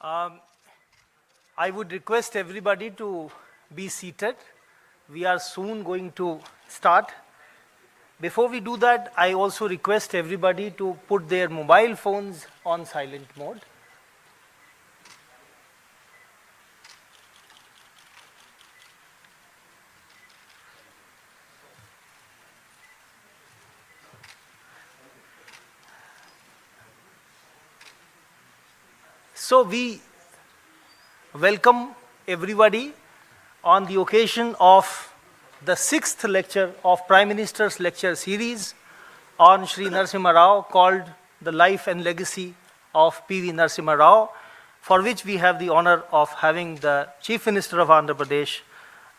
Um, I would request everybody to be seated. We are soon going to start. Before we do that, I also request everybody to put their mobile phones on silent mode. So we welcome everybody on the occasion of the 6th lecture of Prime Minister's lecture series on Shri Narasimha Rao, called The Life and Legacy of P.V. Narasimha Rao, for which we have the honor of having the Chief Minister of Andhra Pradesh,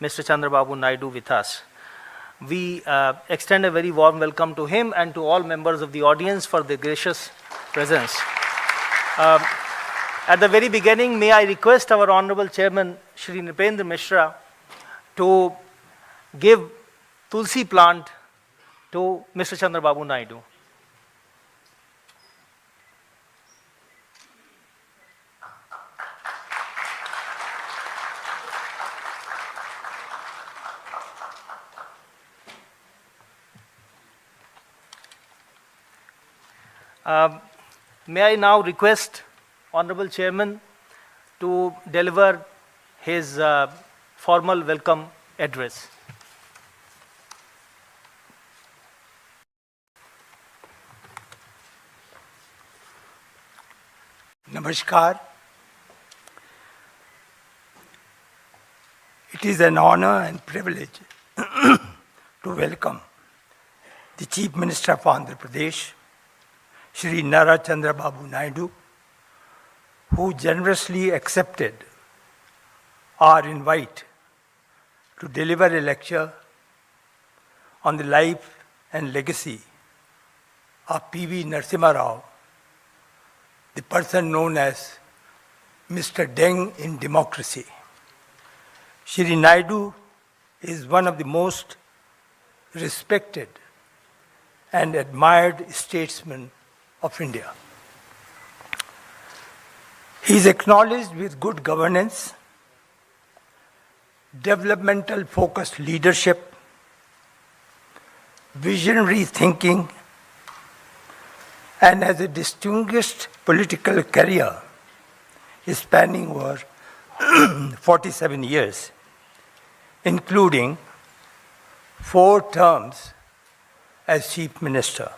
Mr. Chandrababu Naidu, with us. We extend a very warm welcome to him and to all members of the audience for their gracious presence. At the very beginning, may I request our Honorable Chairman, Shri Nripendra Mishra, to give Tulsi plant to Mr. Chandrababu Naidu. May I now request Honorable Chairman to deliver his formal welcome address. Namaskar. It is an honor and privilege to welcome the Chief Minister of Andhra Pradesh, Shri Nara Chandrababu Naidu, who generously accepted our invite to deliver a lecture on the life and legacy of P.V. Narasimha Rao, the person known as Mr. Deng in democracy. Shri Naidu is one of the most respected and admired statesmen of India. He is acknowledged with good governance, developmental focused leadership, visionary thinking, and has a distinguished political career spanning over 47 years, including 4 terms as Chief Minister.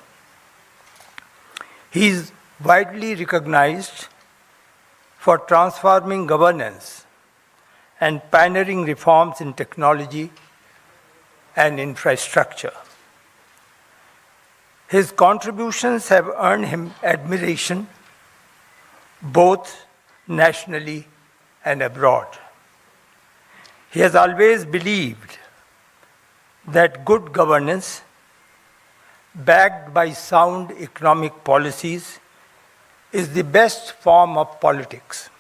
He is widely recognized for transforming governance and pioneering reforms in technology and infrastructure. His contributions have earned him admiration both nationally and abroad. He has always believed that good governance, backed by sound economic policies, is the best form of politics.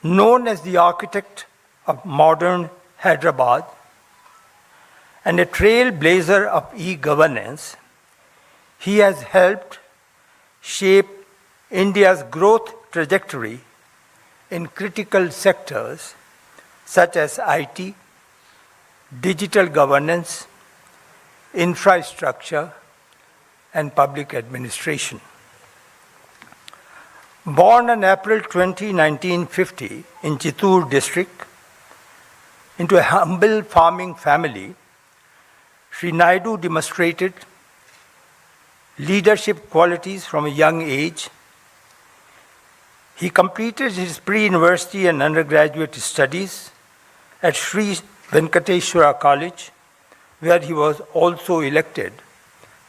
Known as the architect of modern Hyderabad and a trailblazer of e-governance, he has helped shape India's growth trajectory in critical sectors such as IT, digital governance, infrastructure, and public administration. Born on April 20, 1950 in Chittoor district into a humble farming family, Shri Naidu demonstrated leadership qualities from a young age. He completed his pre-university and undergraduate studies at Sri Venkateshwara College, where he was also elected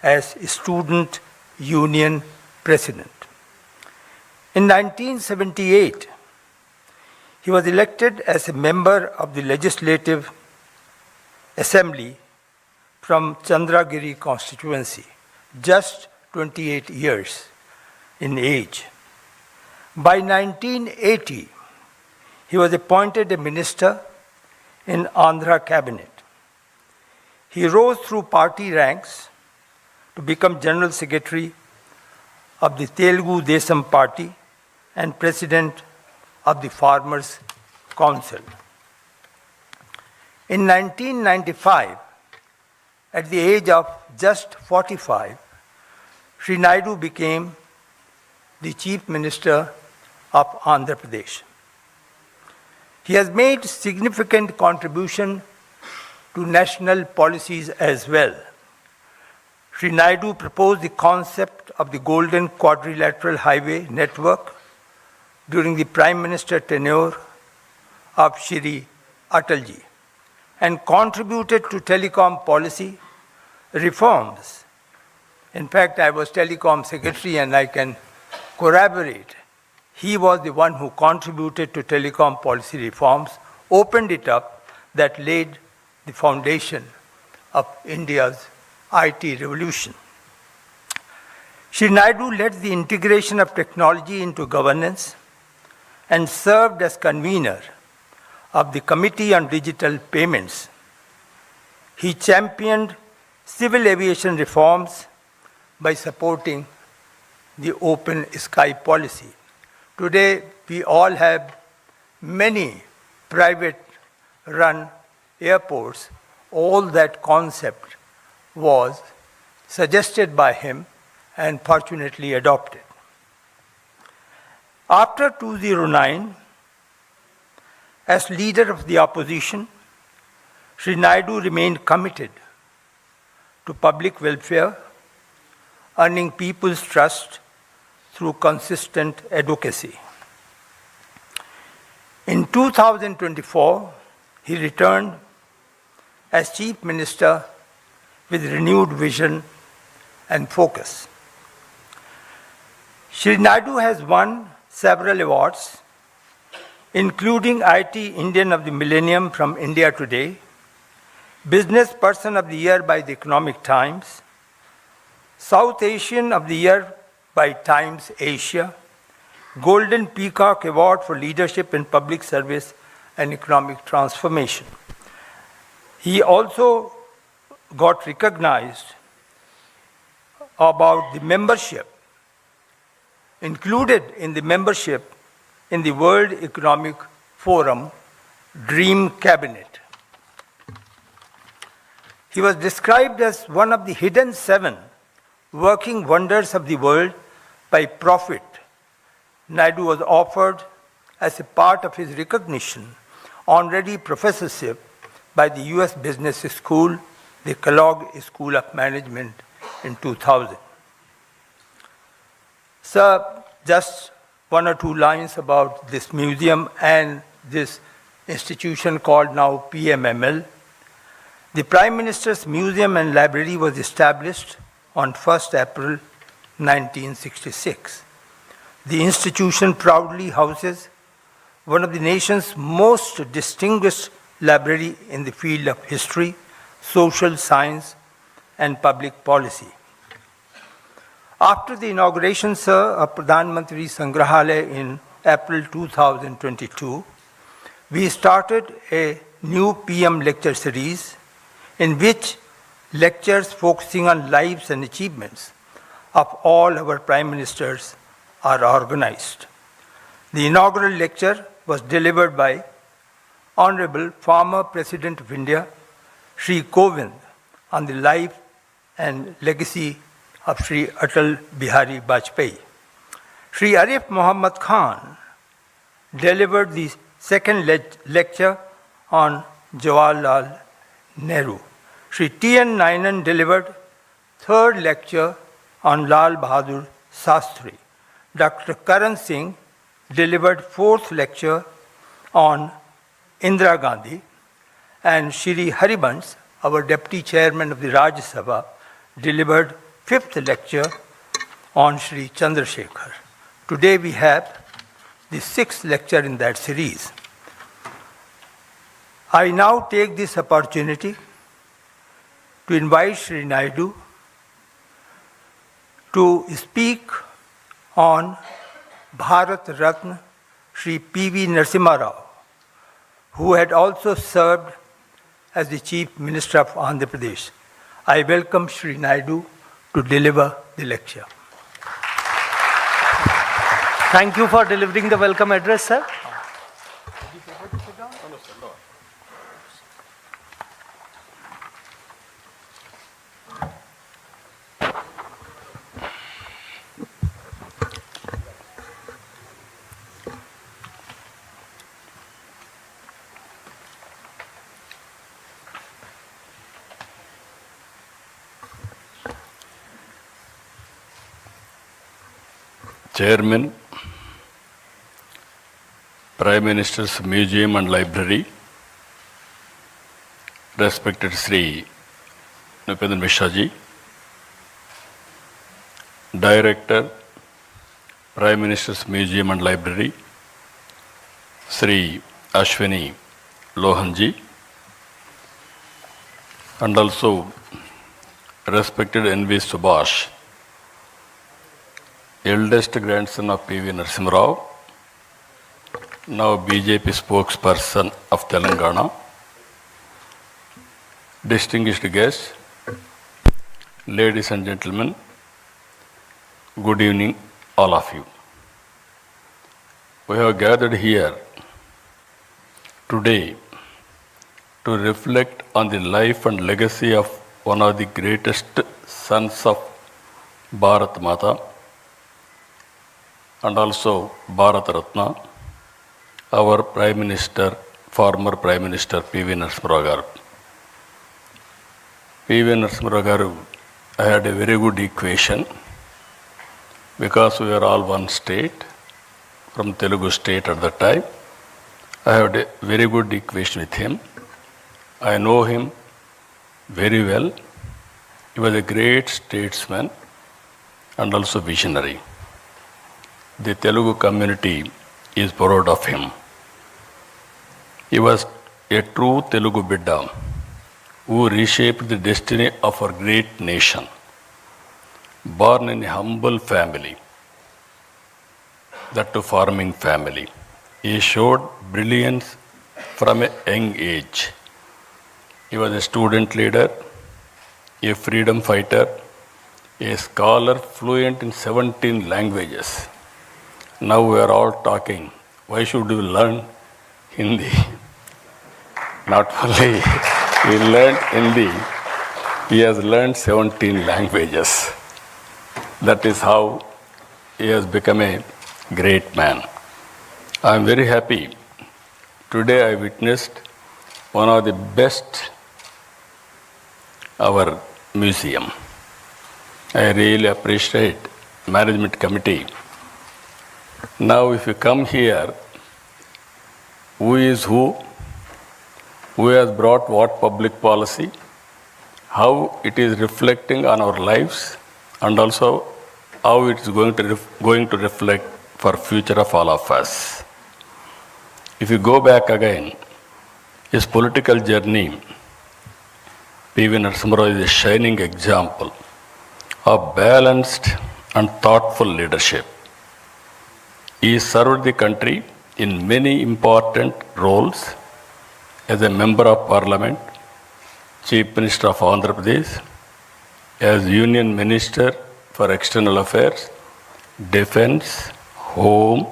as Student Union President. In 1978, he was elected as a member of the Legislative Assembly from Chandragiri constituency, just 28 years in age. By 1980, he was appointed a minister in Andhra cabinet. He rose through party ranks to become General Secretary of the Telugu Desam Party and President of the Farmers' Council. In 1995, at the age of just 45, Sri Naidu became the Chief Minister of Andhra Pradesh. He has made significant contribution to national policies as well. Sri Naidu proposed the concept of the Golden Quadrilateral Highway Network during the Prime Minister tenure of Shri Atalji and contributed to telecom policy reforms. In fact, I was telecom secretary and I can corroborate. He was the one who contributed to telecom policy reforms, opened it up, that laid the foundation of India's IT revolution. Shri Naidu led the integration of technology into governance and served as convener of the Committee on Digital Payments. He championed civil aviation reforms by supporting the open sky policy. Today, we all have many private-run airports. All that concept was suggested by him and fortunately adopted. After 2009, as leader of the opposition, Sri Naidu remained committed to public welfare, earning people's trust through consistent advocacy. In 2024, he returned as Chief Minister with renewed vision and focus. Shri Naidu has won several awards, including IT Indian of the Millennium from India Today, Business Person of the Year by the Economic Times, South Asian of the Year by Times Asia, Golden Peacock Award for Leadership in Public Service and Economic Transformation. He also got recognized about the membership, included in the membership in the World Economic Forum Dream Cabinet. He was described as one of the hidden seven working wonders of the world by Prophet. Naidu was offered as a part of his recognition honorary professorship by the US Business School, the Kellogg School of Management in 2000. Sir, just one or two lines about this museum and this institution called now PMML. The Prime Minister's Museum and Library was established on 1st April 1966. The institution proudly houses one of the nation's most distinguished library in the field of history, social science, and public policy. After the inauguration, sir, of Pradhan Mantri Sangrahalaya in April 2022, we started a new PM lecture series in which lectures focusing on lives and achievements of all our prime ministers are organized. The inaugural lecture was delivered by Honorable former President of India, Sri Kovind, on the life and legacy of Sri Atal Bihari Vajpayee. Sri Arif Muhammad Khan delivered the second lecture on Jawaharlal Nehru. Sri T.N. Nainan delivered third lecture on Lal Bahadur Shastri. Dr. Karan Singh delivered fourth lecture on Indira Gandhi, and Shri Haribans, our Deputy Chairman of the Rajya Sabha, delivered fifth lecture on Shri Chandrasekhar. Today we have the sixth lecture in that series. I now take this opportunity to invite Shri Naidu to speak on Bharat Ratna Shri P.V. Narasimha Rao, who had also served as the Chief Minister of Andhra Pradesh. I welcome Shri Naidu to deliver the lecture. Thank you for delivering the welcome address, sir. Chairman, Prime Minister's Museum and Library, respected Sri Nupendra Mishra ji, Director, Prime Minister's Museum and Library, Sri Ashwini Lohan ji, and also respected N.V. Subhash, eldest grandson of P.V. Narasimha Rao, now BJP spokesperson of Telangana, distinguished guests, ladies and gentlemen, good evening, all of you. We have gathered here today to reflect on the life and legacy of one of the greatest sons of Bharat Mata, and also Bharat Ratna, our Prime Minister, former Prime Minister P.V. Narasimha Rao garu. P.V. Narasimha Rao garu, I had a very good equation because we were all one state, from Telugu state at that time. I had a very good equation with him. I know him very well. He was a great statesman and also visionary. The Telugu community is proud of him. He was a true Telugu Bidda who reshaped the destiny of our great nation. Born in a humble family, that too farming family, he showed brilliance from a young age. He was a student leader, a freedom fighter, a scholar fluent in 17 languages. Now we are all talking, why should we learn Hindi? Not only he learned Hindi, he has learned 17 languages. That is how he has become a great man. I am very happy. Today I witnessed one of the best, our museum. I really appreciate management committee. Now if you come here, who is who has brought what public policy, how it is reflecting on our lives, and also how it is going to reflect for future of all of us. If you go back again, his political journey, P.V. Narasimha Rao is a shining example of balanced and thoughtful leadership. He served the country in many important roles as a member of parliament, Chief Minister of Andhra Pradesh, as Union Minister for External Affairs, Defence, Home,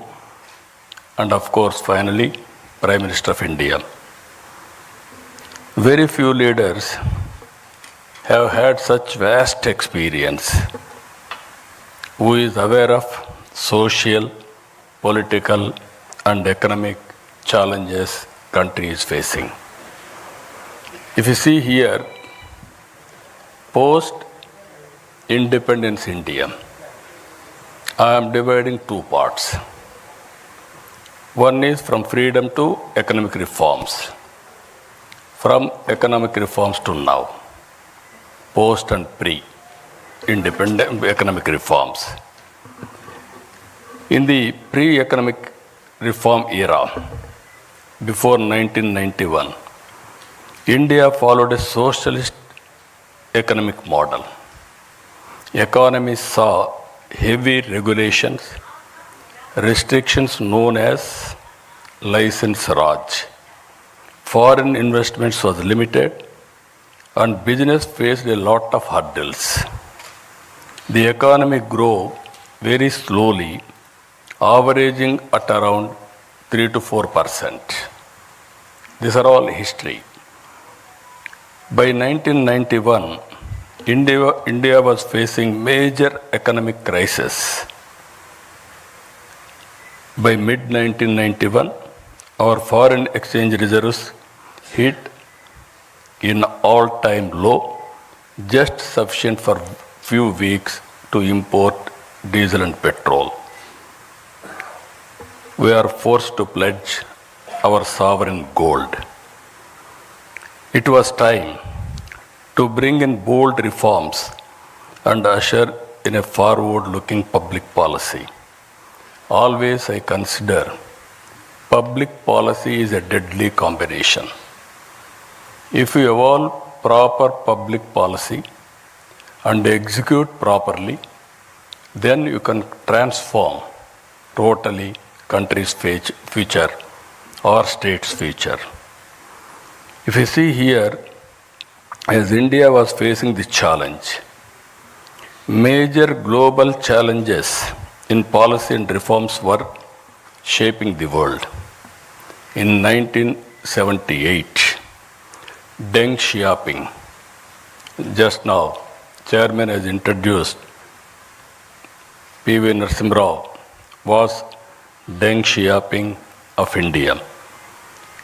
and of course finally Prime Minister of India. Very few leaders have had such vast experience, who is aware of social, political and economic challenges country is facing. If you see here, post-independence India, I am dividing two parts. One is from freedom to economic reforms. From economic reforms to now, post and pre-independent economic reforms. In the pre-economic reform era, before 1991, India followed a socialist economic model. Economy saw heavy regulations, restrictions known as license Raj. Foreign investments was limited and business faced a lot of hurdles. The economy grew very slowly averaging at around 3 to 4%. These are all history. By 1991, India was facing major economic crisis. By mid-1991, our foreign exchange reserves hit in all-time low, just sufficient for few weeks to import diesel and petrol. We are forced to pledge our sovereign gold. It was time to bring in bold reforms and usher in a forward-looking public policy. Always I consider public policy is a deadly combination. If you evolve proper public policy and execute properly, then you can transform totally country's future or state's future. If you see here, as India was facing this challenge, major global challenges in policy and reforms were shaping the world. In 1978, Deng Xiaoping, just now, Chairman has introduced P.V. Narasimha Rao, was Deng Xiaoping of India.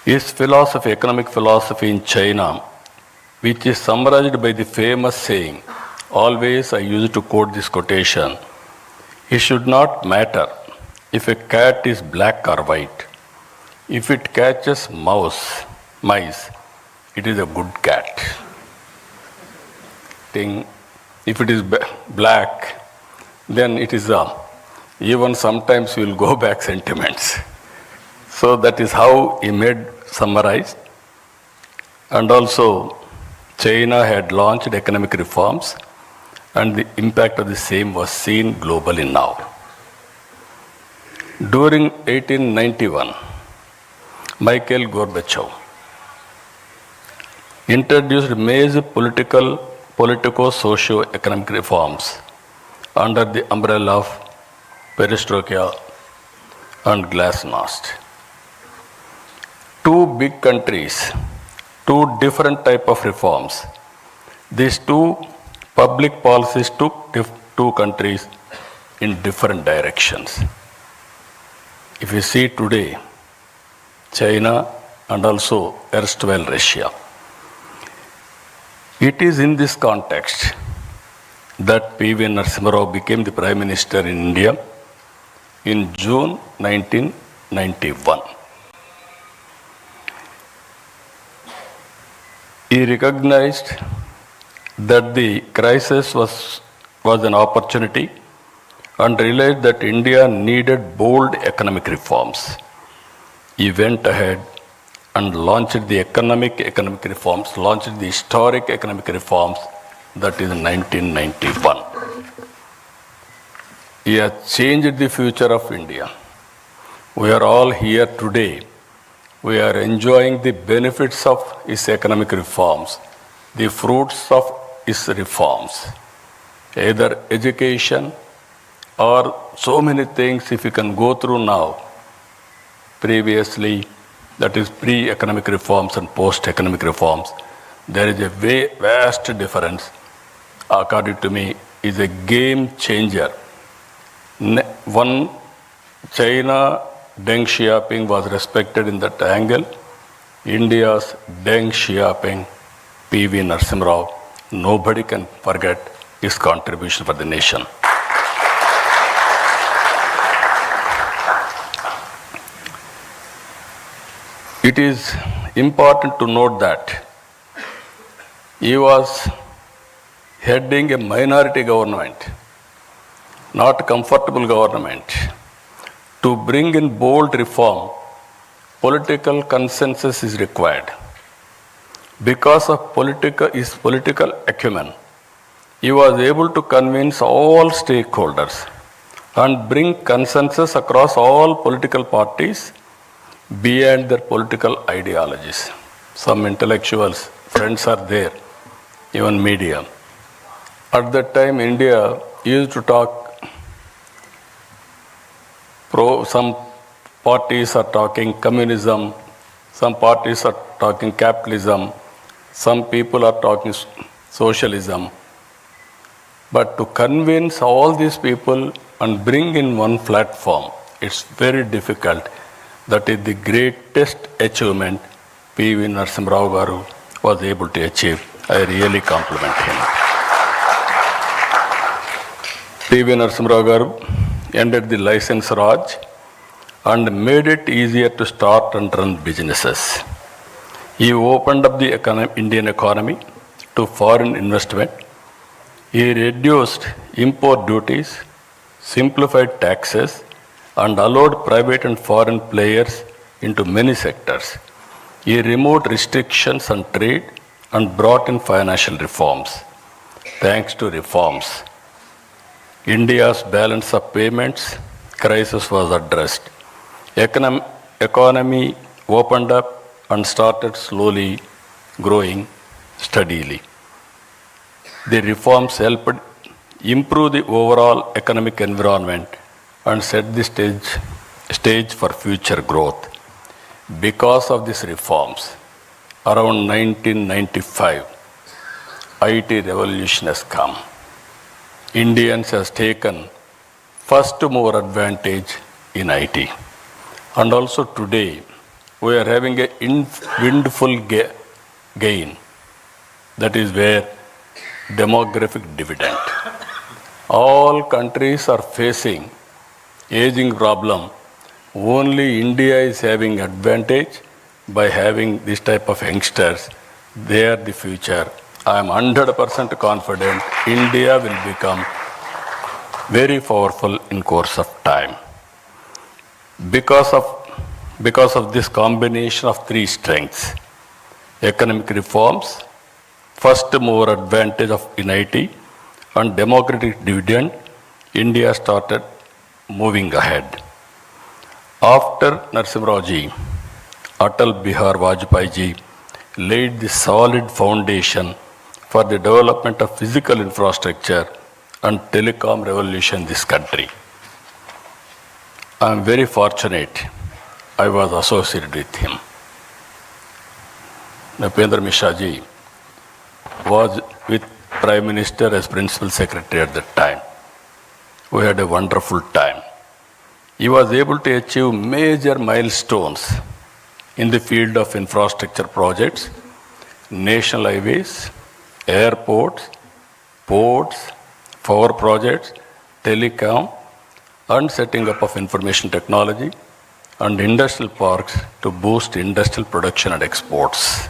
His philosophy, economic philosophy in China, which is summarized by the famous saying, always I used to quote this quotation, it should not matter if a cat is black or white. If it catches mice, it is a good cat. If it is black, then it is even sometimes we will go back sentiments. So that is how he made summarize. And also China had launched economic reforms and the impact of the same was seen globally now. During 1891, Mikhail Gorbachev introduced major politico-socio-economic reforms under the umbrella of perestroika and glasnost. Two big countries, two different type of reforms. These two public policies took two countries in different directions. If you see today, China and also erstwhile Russia, it is in this context that P.V. Narasimha Rao became the Prime Minister in India in June 1991. He recognized that the crisis was an opportunity and realized that India needed bold economic reforms. He went ahead and launched the economic reforms, launched the historic economic reforms, that is 1991. He has changed the future of India. We are all here today. We are enjoying the benefits of his economic reforms, the fruits of his reforms, either education or so many things if you can go through now. Previously, that is pre-economic reforms and post-economic reforms, there is a vast difference. According to me, is a game changer. One, China, Deng Xiaoping was respected in that angle. India's Deng Xiaoping, P.V. Narasimha Rao, nobody can forget his contribution for the nation. It is important to note that he was heading a minority government, not comfortable government. To bring in bold reform, political consensus is required. Because of his political acumen, he was able to convince all stakeholders and bring consensus across all political parties beyond their political ideologies. Some intellectuals, friends are there, even media. At that time, India used to talk Some parties are talking communism, some parties are talking capitalism, some people are talking socialism. But to convince all these people and bring in one platform, it's very difficult. That is the greatest achievement P.V. Narasimha Rao garu was able to achieve. I really compliment him. P.V. Narasimha Rao garu ended the license Raj and made it easier to start and run businesses. He opened up the Indian economy to foreign investment. He reduced import duties, simplified taxes, and allowed private and foreign players into many sectors. He removed restrictions on trade and brought in financial reforms. Thanks to reforms, India's balance of payments crisis was addressed. Economy opened up and started slowly growing steadily. The reforms helped improve the overall economic environment and set the stage for future growth. Because of these reforms, around 1995, IT revolution has come. Indians has taken first mover advantage in IT. And also today, we are having a windfall gain. That is where demographic dividend. All countries are facing aging problem. Only India is having advantage by having this type of youngsters. They are the future. I am 100% confident India will become very powerful in course of time. Because of this combination of three strengths, economic reforms, first mover advantage in IT, and democratic dividend, India started moving ahead. After Narasimha Rao ji, Atal Bihar Vajpayee ji laid the solid foundation for the development of physical infrastructure and telecom revolution in this country. I am very fortunate I was associated with him. Napendra Mishra ji was with Prime Minister as Principal Secretary at that time. We had a wonderful time. He was able to achieve major milestones in the field of infrastructure projects, national highways, airports, ports, power projects, telecom, and setting up of information technology and industrial parks to boost industrial production and exports.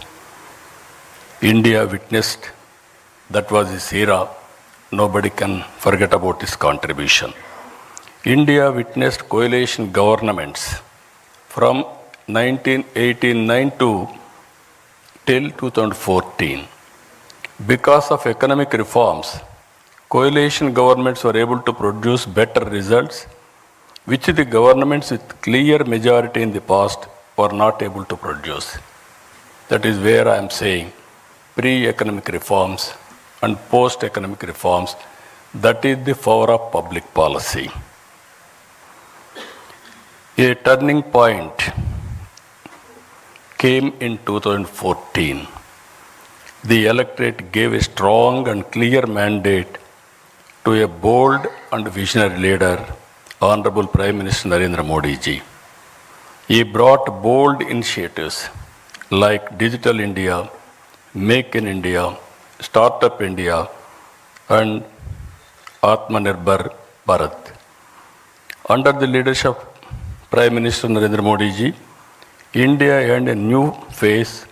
India witnessed, that was his era. Nobody can forget about his contribution. India witnessed coalition governments from 1989 till 2014. Because of economic reforms, coalition governments were able to produce better results, which the governments with clear majority in the past were not able to produce. That is where I am saying pre-economic reforms and post-economic reforms, that is the power of public policy. A turning point came in 2014. The electorate gave a strong and clear mandate to a bold and visionary leader, Honorable Prime Minister Narendra Modi ji. He brought bold initiatives like Digital India, Make in India, Startup India, and Atmanirbhar Bharat. Under the leadership of Prime Minister Narendra Modi ji, India entered a new phase,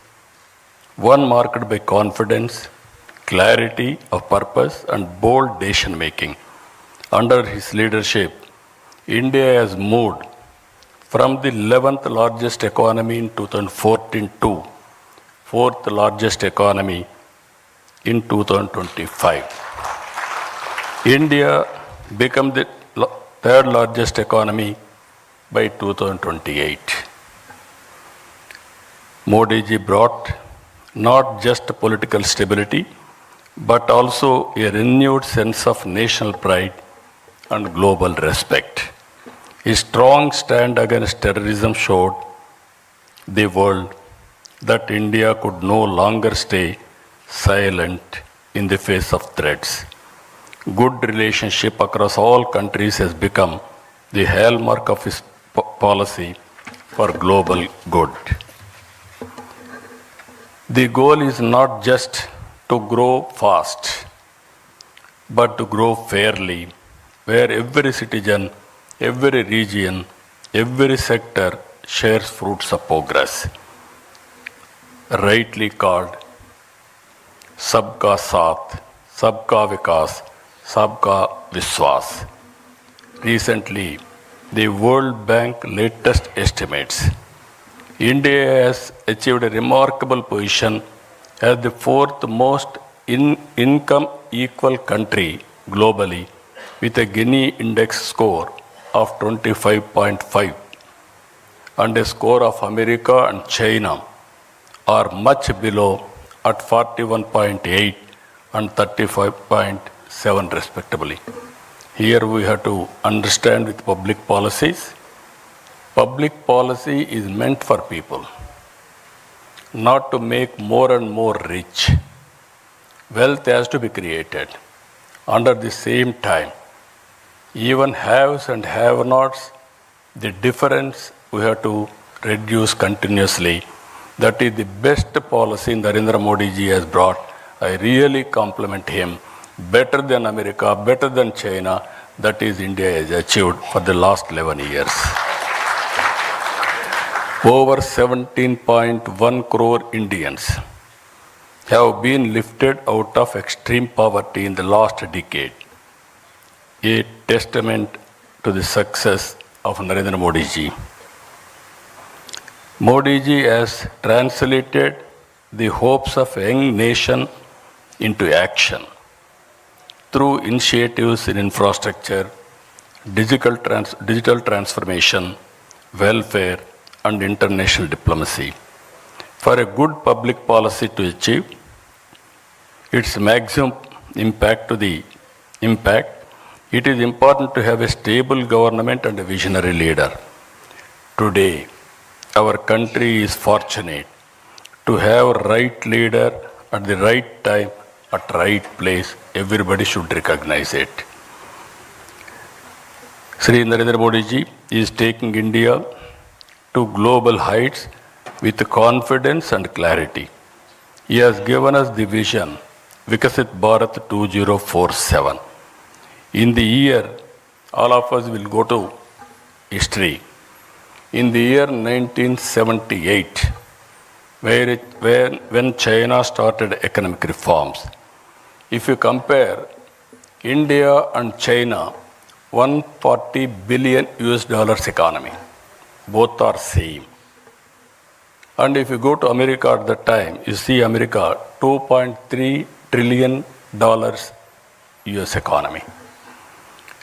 one marked by confidence, clarity of purpose, and bold decision making. Under his leadership, India has moved from the 11th largest economy in 2014 to 4th largest economy in 2025. India became the 3rd largest economy by 2028. Modi ji brought not just political stability, but also a renewed sense of national pride and global respect. His strong stand against terrorism showed the world that India could no longer stay silent in the face of threats. Good relationship across all countries has become the hallmark of his policy for global good. The goal is not just to grow fast, but to grow fairly, where every citizen, every region, every sector shares fruits of progress. Rightly called Sabka Saath, Sabka Vikas, Sabka Vishwas. Recently, the World Bank latest estimates, India has achieved a remarkable position as the fourth most income equal country globally with a Gini index score of 25.5 and a score of America and China are much below at 41.8 and 35.7 respectively. Here we have to understand with public policies. Public policy is meant for people, not to make more and more rich. Wealth has to be created. Under the same time, even haves and have-nots, the difference we have to reduce continuously. That is the best policy Narendra Modi ji has brought. I really compliment him. Better than America, better than China, that is India has achieved for the last 11 years. Over 17.1 crore Indians have been lifted out of extreme poverty in the last decade, a testament to the success of Narendra Modi ji. Modi ji has translated the hopes of a young nation into action through initiatives in infrastructure, digital transformation, welfare, and international diplomacy. For a good public policy to achieve its maximum impact, it is important to have a stable government and a visionary leader. Today, our country is fortunate to have a right leader at the right time, at right place. Everybody should recognize it. Sri Narendra Modi ji is taking India to global heights with confidence and clarity. He has given us the vision, Vikasit Bharat 2047. In the year, all of us will go to history. In the year 1978, when China started economic reforms, if you compare India and China, 140 billion US dollars economy, both are same. And if you go to America at that time, you see America, $2.3 trillion US economy.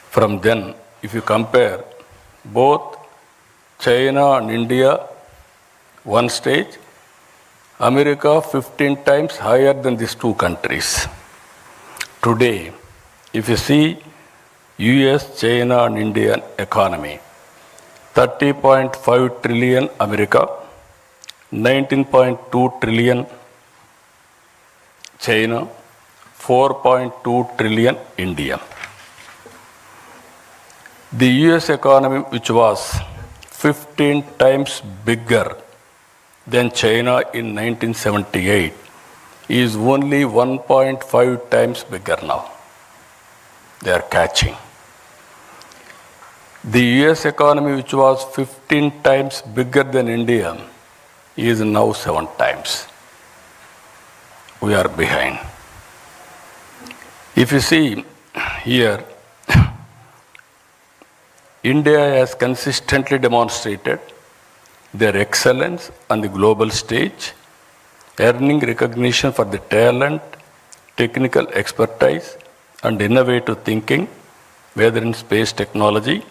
From then, if you compare both China and India, one stage, America 15 times higher than these two countries. Today, if you see US, China and Indian economy, 30.5 trillion America, 19.2 trillion China, 4.2 trillion India. The US economy, which was 15 times bigger than China in 1978, is only 1.5 times bigger now. They are catching. The US economy, which was 15 times bigger than India, is now 7 times. We are behind. If you see here, India has consistently demonstrated their excellence on the global stage, earning recognition for the talent, technical expertise, and innovative thinking, whether in space technology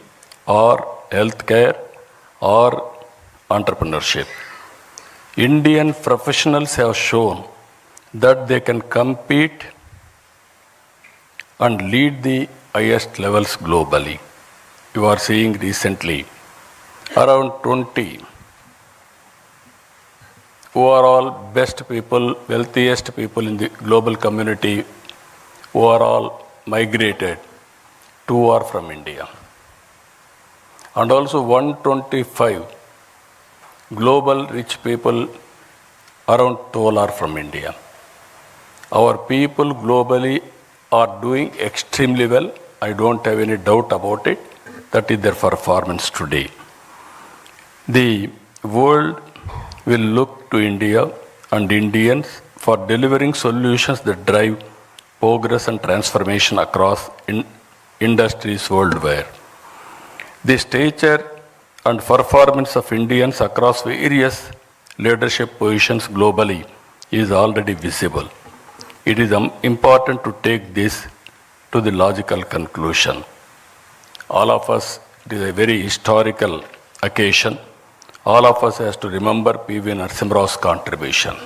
or healthcare or entrepreneurship. Indian professionals have shown that they can compete and lead the highest levels globally. you are seeing recently, around 20, who are all best people, wealthiest people in the global community, who are all migrated, 2 are from India. And also 125 global rich people, around 12 are from India. Our people globally are doing extremely well. I don't have any doubt about it. That is their performance today. The world will look to India and Indians for delivering solutions that drive progress and transformation across industries worldwide. The stature and performance of Indians across various leadership positions globally is already visible. It is important to take this to the logical conclusion. All of us, it is a very historical occasion. All of us has to remember P.V. Narasimha Rao's contribution.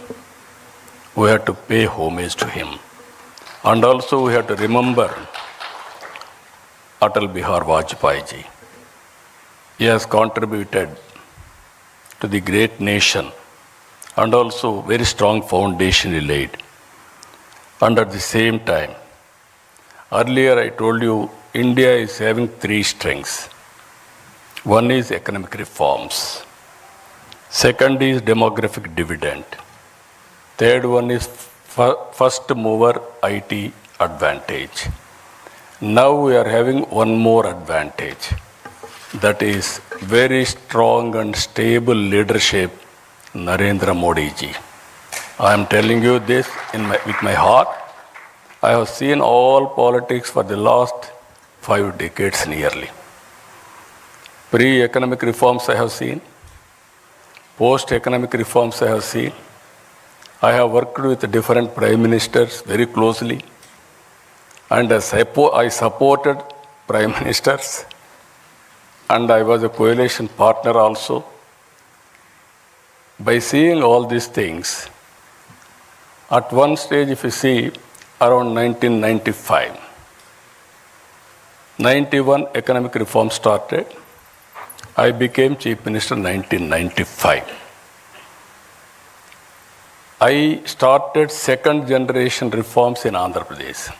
We have to pay homage to him. And also we have to remember Atal Bihar Vajpayee ji. He has contributed to the great nation and also very strong foundation he laid. And at the same time, earlier I told you India is having 3 strengths. One is economic reforms. Second is demographic dividend. Third one is first mover IT advantage. Now we are having one more advantage. That is very strong and stable leadership, Narendra Modi ji. I am telling you this with my heart. I have seen all politics for the last 5 decades nearly. Pre-economic reforms I have seen. Post-economic reforms I have seen. I have worked with different prime ministers very closely. And I supported prime ministers. And I was a coalition partner also. By seeing all these things, at one stage, if you see, around 1995, 91 economic reform started. I became Chief Minister in 1995. I started second generation reforms in Andhra Pradesh.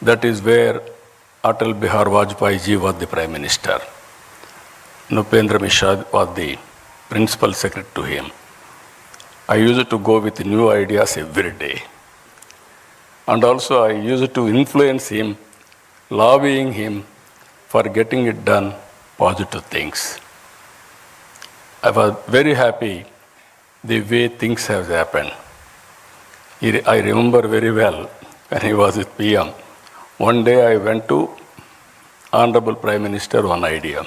That is where Atal Bihar Vajpayee ji was the Prime Minister. Nupendra Mishra was the Principal Secretary to him. I used to go with new ideas every day. And also I used to influence him, lobbying him for getting it done, positive things. I was very happy the way things have happened. I remember very well when he was with PM. One day I went to Honorable Prime Minister one idea.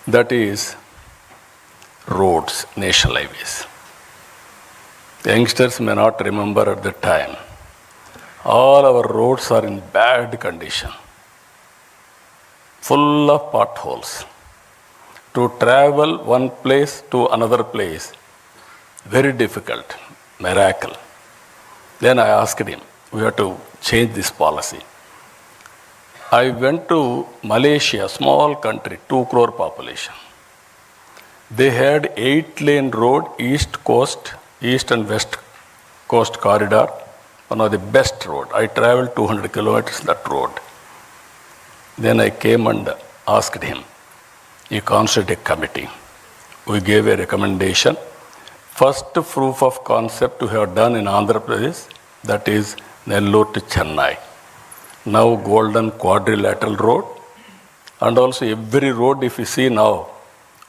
That is roads, national highways. The youngsters may not remember at the time. All our roads are in bad condition, full of potholes. To travel one place to another place, very difficult, miracle. Then I asked him, we have to change this policy. I went to Malaysia, small country, 2 crore population. They had 8-lane road, east and west coast corridor, one of the best road. I traveled 200 kilometers that road. Then I came and asked him, he constituted a committee. We gave a recommendation. First proof of concept we have done in Andhra Pradesh, that is Nellore to Chennai. Now golden quadrilateral road. And also every road if you see now,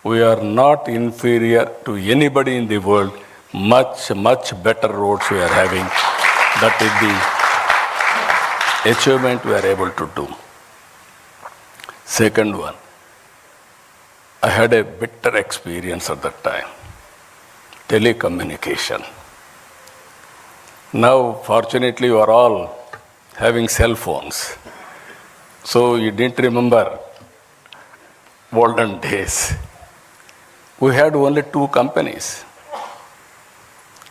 we are not inferior to anybody in the world. Much, much better roads we are having. That is the achievement we are able to do. Second one, I had a bitter experience at that time. Telecommunication. Now, fortunately, you are all having cell phones. So you didn't remember olden days. We had only 2 companies.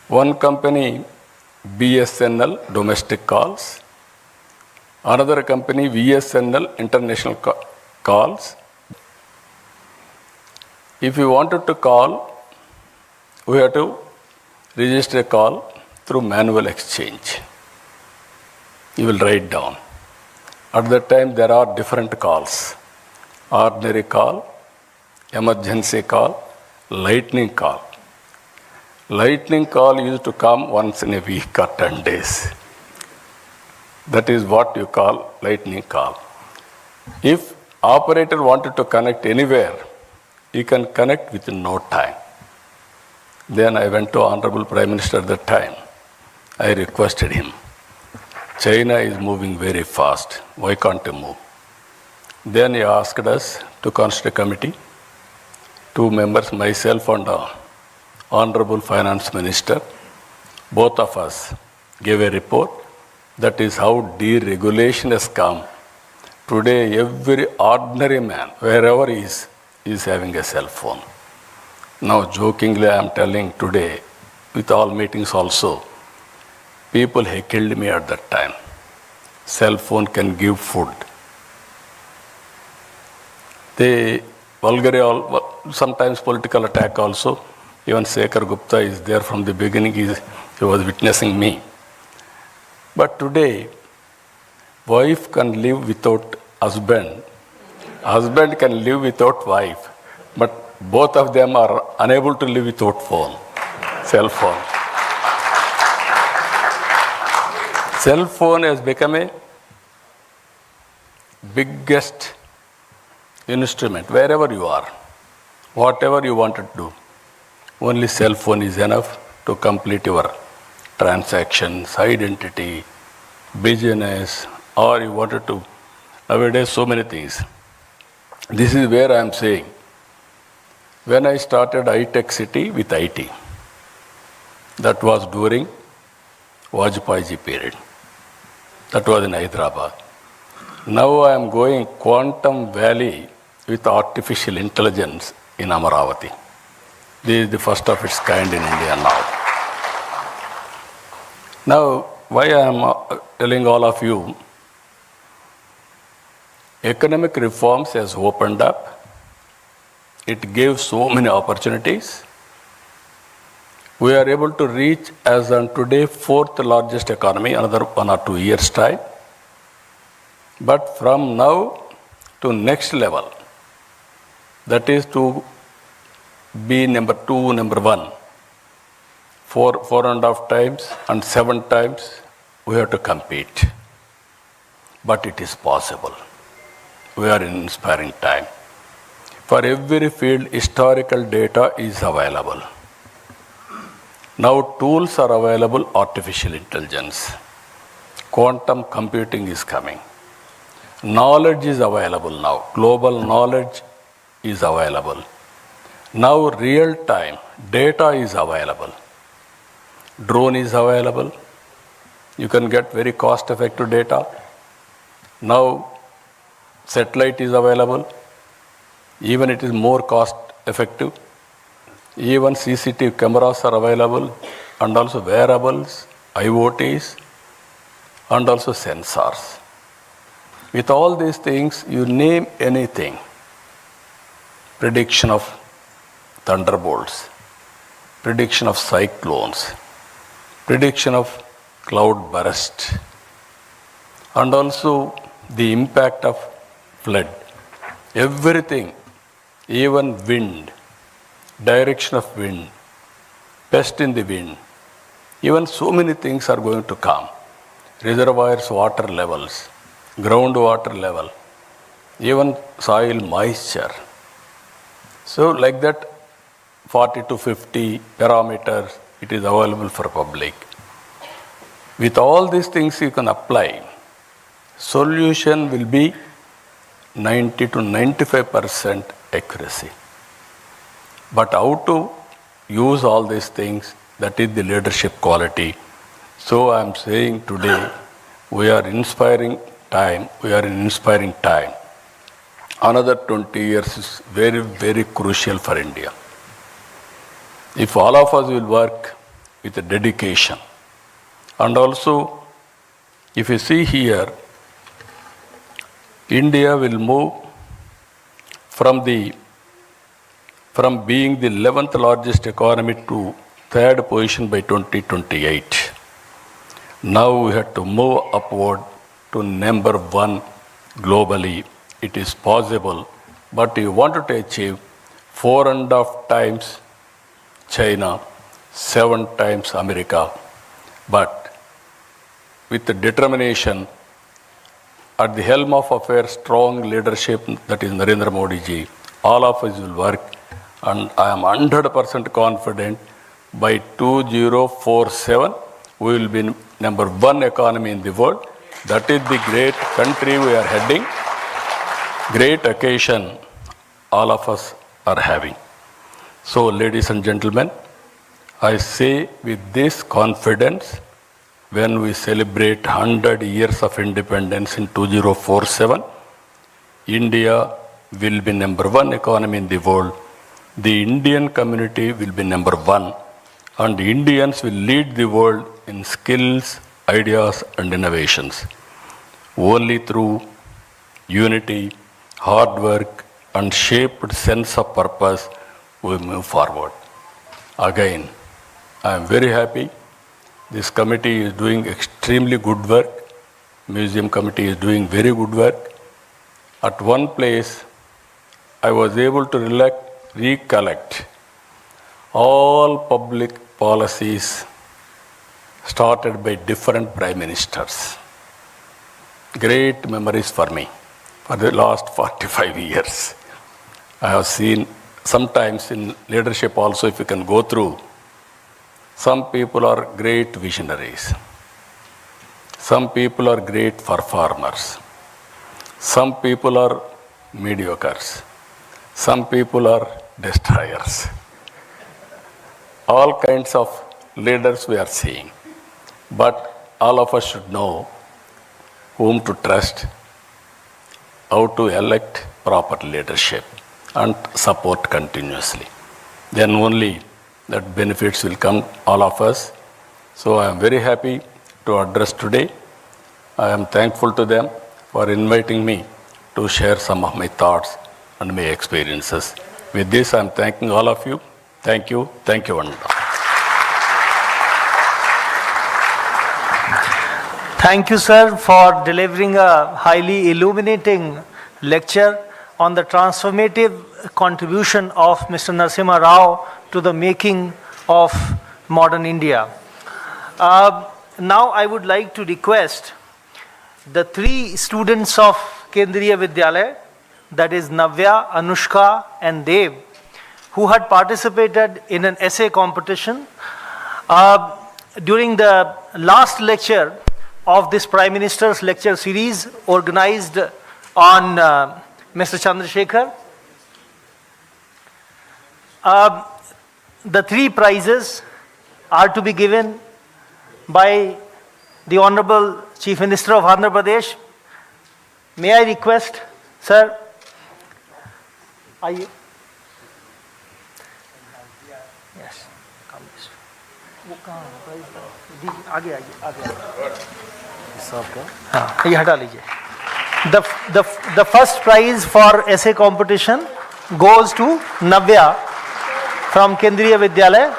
One company, BSNL, domestic calls, Another company, VSNL, international calls. If you wanted to call, we have to register a call through manual exchange. You will write down. At that time, there are different calls. Ordinary call, emergency call, lightning call. Lightning call used to come once in a week or 10 days. That is what you call lightning call. If operator wanted to connect anywhere, he can connect within no time. Then I went to Honorable Prime Minister at that time. I requested him, China is moving very fast. Why can't you move? Then he asked us to constitute a committee. 2 members, myself and Honorable Finance Minister, both of us gave a report. That is how deregulation has come. Today, every ordinary man, wherever he is having a cell phone. Now, jokingly, I am telling today, with all meetings also, people heckled me at that time. Cell phone can give food. They sometimes political attack also. Even Shekhar Gupta is there from the beginning. He was witnessing me. But today, wife can live without husband. Husband can live without wife. But both of them are unable to live without phone, cell phone. Cell phone has become a biggest instrument wherever you are, whatever you want to do. Only cell phone is enough to complete your transactions, identity, business, or you wanted to. Nowadays, so many things. This is where I am saying. When I started iTech City with IT, that was during Vajpayee period. That was in Hyderabad. Now I am going Quantum Valley with artificial intelligence in Amaravati. This is the first of its kind in India now. Now, why I am telling all of you, economic reforms has opened up. It gave so many opportunities. We are able to reach, as on today, 4th largest economy, another 1 or 2 years' time. But from now to next level, that is to be number 2, number 1, 4.5 times and 7 times, we have to compete. But it is possible. We are in inspiring time. For every field, historical data is available. Now tools are available, artificial intelligence. Quantum computing is coming. Knowledge is available now. Global knowledge is available. Now real time data is available. Drone is available. You can get very cost effective data. Now satellite is available. Even it is more cost effective. Even CCTV cameras are available, and also wearables, IoTs, and also sensors. With all these things, you name anything. Prediction of thunderbolts, prediction of cyclones, prediction of cloud burst, and also the impact of flood. Everything, even wind, direction of wind, pest in the wind, even so many things are going to come. Reservoirs, water levels, groundwater level, even soil moisture. So like that, 40 to 50 parameters, it is available for public. With all these things you can apply, solution will be 90 to 95% accuracy. But how to use all these things, that is the leadership quality. So I am saying today, we are inspiring time. Another 20 years is very, very crucial for India. If all of us will work with a dedication, and also, if you see here, India will move from being the 11th largest economy to third position by 2028. Now we have to move upward to number one globally. It is possible, but you wanted to achieve 4.5 times China, 7 times America. But with the determination, at the helm of affairs, strong leadership, that is Narendra Modi ji, all of us will work, and I am 100% confident by 2047 we will be number one economy in the world. That is the great country we are heading, great occasion all of us are having. So, ladies and gentlemen, I say with this confidence, when we celebrate 100 years of independence in 2047, India will be number one economy in the world. The Indian community will be number one, and Indians will lead the world in skills, ideas, and innovations. Only through unity, hard work, and shaped sense of purpose we move forward. Again, I am very happy. This committee is doing extremely good work. Museum committee is doing very good work. At one place, I was able to recollect all public policies started by different prime ministers. Great memories for me for the last 45 years. I have seen sometimes in leadership also, if you can go through, some people are great visionaries. Some people are great performers. Some people are mediocres. Some people are destroyers. All kinds of leaders we are seeing. But all of us should know whom to trust, how to elect proper leadership, and support continuously. Then only that benefits will come all of us. So I am very happy to address today. I am thankful to them for inviting me to share some of my thoughts and my experiences. With this, I am thanking all of you. Thank you. Thank you, Vanda. Thank you, sir, for delivering a highly illuminating lecture on the transformative contribution of Mr. Narasimha Rao to the making of modern India. Now I would like to request the three students of Kendriya Vidyalaya, that is Navya, Anushka and Dev, who had participated in an essay competition. During the last lecture of this Prime Minister's lecture series organized on Mr. Chandrasekhar, the three prizes are to be given by the Honorable Chief Minister of Andhra Pradesh. May I request, sir, are you? Yes, come this way. वो कहाँ है prize? दी आगे आइए हाँ ये हटा लीजिए. The first prize for essay competition goes to Navya from Kendriya Vidyalaya.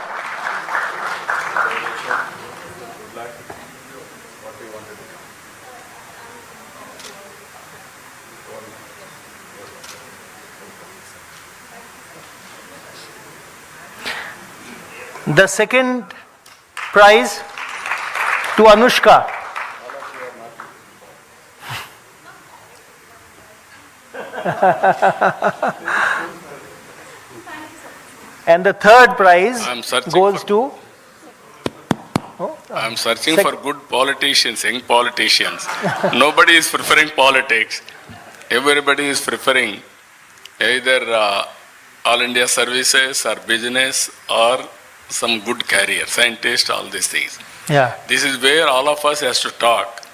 The second prize to Anushka. And the third prize goes to... I am searching for good politicians, young politicians. Nobody is preferring politics. Everybody is preferring either all India services or business or some good career, scientist, all these things. Yeah. This is where all of us has to talk.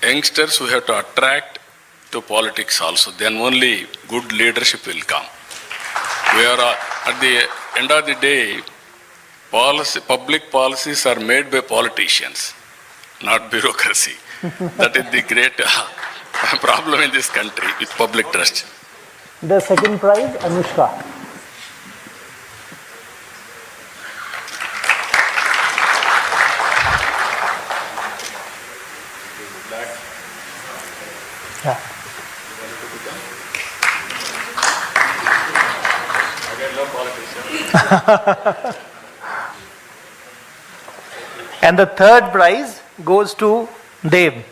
Youngsters we have to attract to politics also. Then only good leadership will come. We are at the end of the day, public policies are made by politicians, not bureaucracy. That is the great problem in this country with public trust. The second prize, Anushka. Yeah. And the third prize goes to Dev.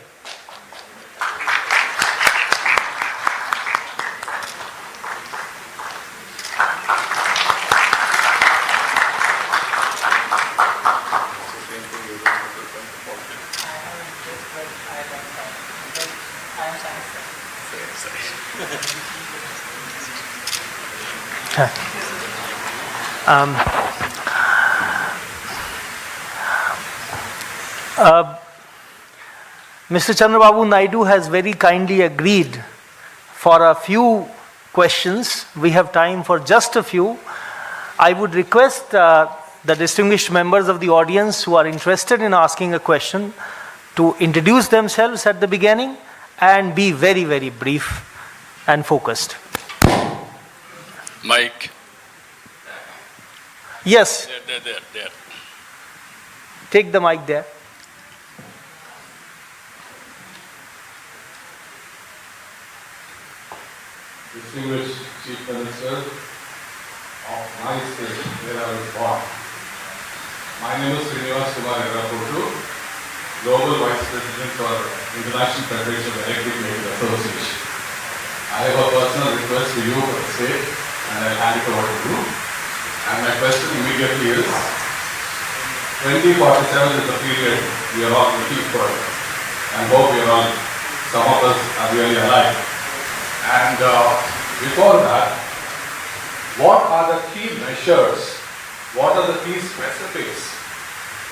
Mr. Chandrababu Naidu has very kindly agreed for a few questions. We have time for just a few. I would request the distinguished members of the audience who are interested in asking a question to introduce themselves at the beginning and be very, very brief and focused. Mike. Yes, There. take the mic there. Distinguished Chief Minister of my state where I was born. My name is Srinivas Kumar Erapotu, Global Vice President for International Federation of Electric Vehicle Association. I have a personal request to you for the state and I'll hand it over to you. And my question immediately is, 2047 is the period we are all looking for and hope we are all, some of us are really alive. And before that, what are the key measures, what are the key specifics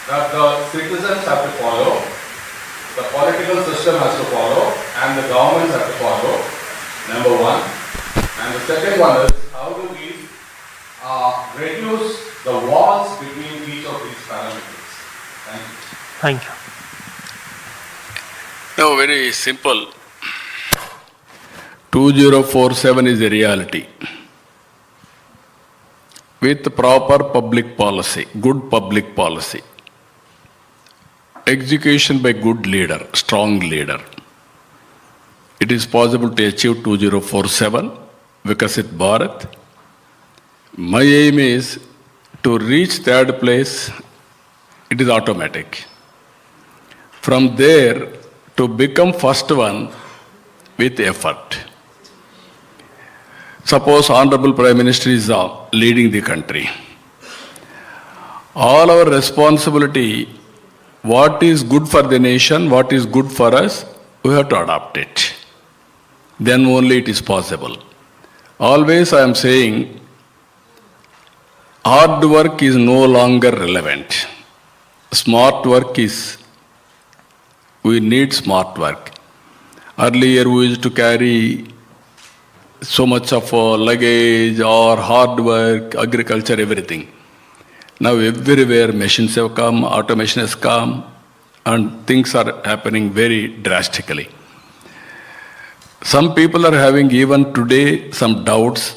that the citizens have to follow, the political system has to follow, and the governments have to follow, number one. And the second one is, how do we reduce the walls between each of these parameters? Thank you. Thank you. No, very simple. 2047 is a reality. With proper public policy, good public policy, execution by good leader, strong leader, it is possible to achieve 2047, Vikasit Bharat. My aim is to reach third place, it is automatic. From there, to become first one with effort. Suppose Honorable Prime Minister is leading the country. All our responsibility, what is good for the nation, what is good for us, we have to adopt it. Then only it is possible. Always I am saying, hard work is no longer relevant. Smart work is, we need smart work. Earlier we used to carry so much of luggage or hard work, agriculture, everything. Now everywhere machines have come, automation has come, and things are happening very drastically. Some people are having even today some doubts,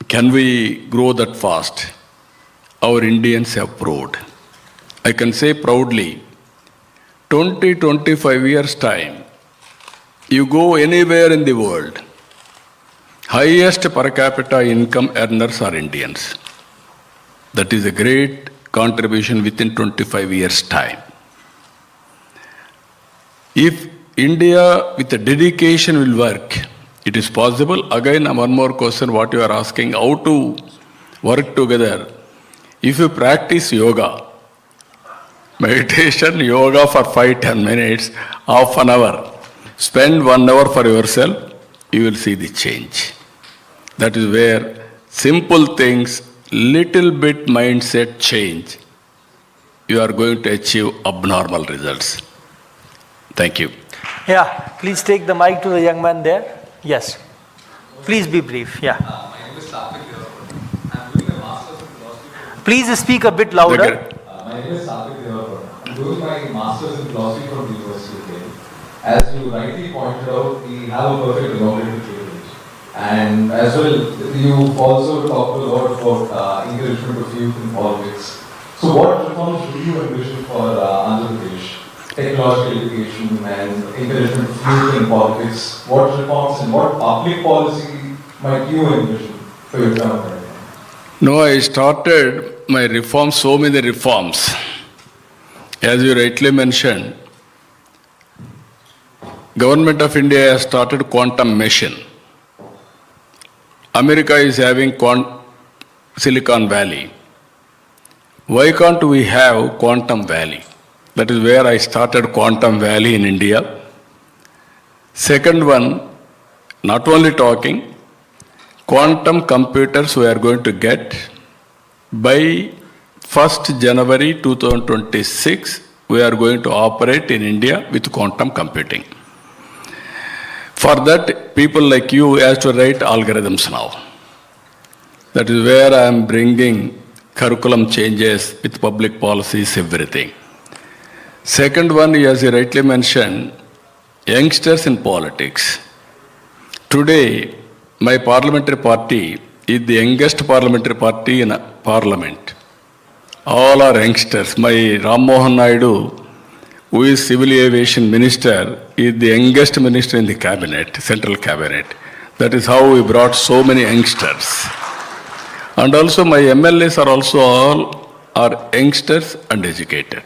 can we grow that fast? Our Indians have proved. I can say proudly, 20-25 years time, you go anywhere in the world, highest per capita income earners are Indians. That is a great contribution within 25 years' time. If India with a dedication will work, it is possible. Again, one more question, what you are asking, how to work together. If you practice yoga, meditation, yoga for 5-10 minutes, half an hour, spend 1 hour for yourself, you will see the change. That is where simple things, little bit mindset change, you are going to achieve abnormal results. Thank you. Yeah, please take the mic to the young man there. Yes. Please be brief. Yeah. My name is Satvik Devarapur. I am doing a master's in philosophy from Please speak a bit louder. My name is Satvik Devarapur. I am doing my master's in philosophy from the University of Delhi. as you rightly pointed out, we have a perfect democratic privilege. And as well, you also talked a lot about encouragement of youth in politics. So what reforms do you envision for Andhra Pradesh? Technological education and encouragement of youth in politics. What reforms and what public policy might you envision for your government? No, I started my reforms, so many reforms. As you rightly mentioned, Government of India has started quantum machine. America is having Silicon Valley. Why can't we have Quantum Valley? That is where I started Quantum Valley in India. Second one, not only talking, quantum computers we are going to get by 1st January 2026, we are going to operate in India with quantum computing. For that, people like you have to write algorithms now. That is where I am bringing curriculum changes with public policies, everything. Second one, as you rightly mentioned, youngsters in politics. Today, my parliamentary party is the youngest parliamentary party in parliament. All are youngsters. My Ram Mohan Naidu, who is civil aviation minister, is the youngest minister in the cabinet, central cabinet. That is how we brought so many youngsters. And also my MLAs are also all are youngsters and educated.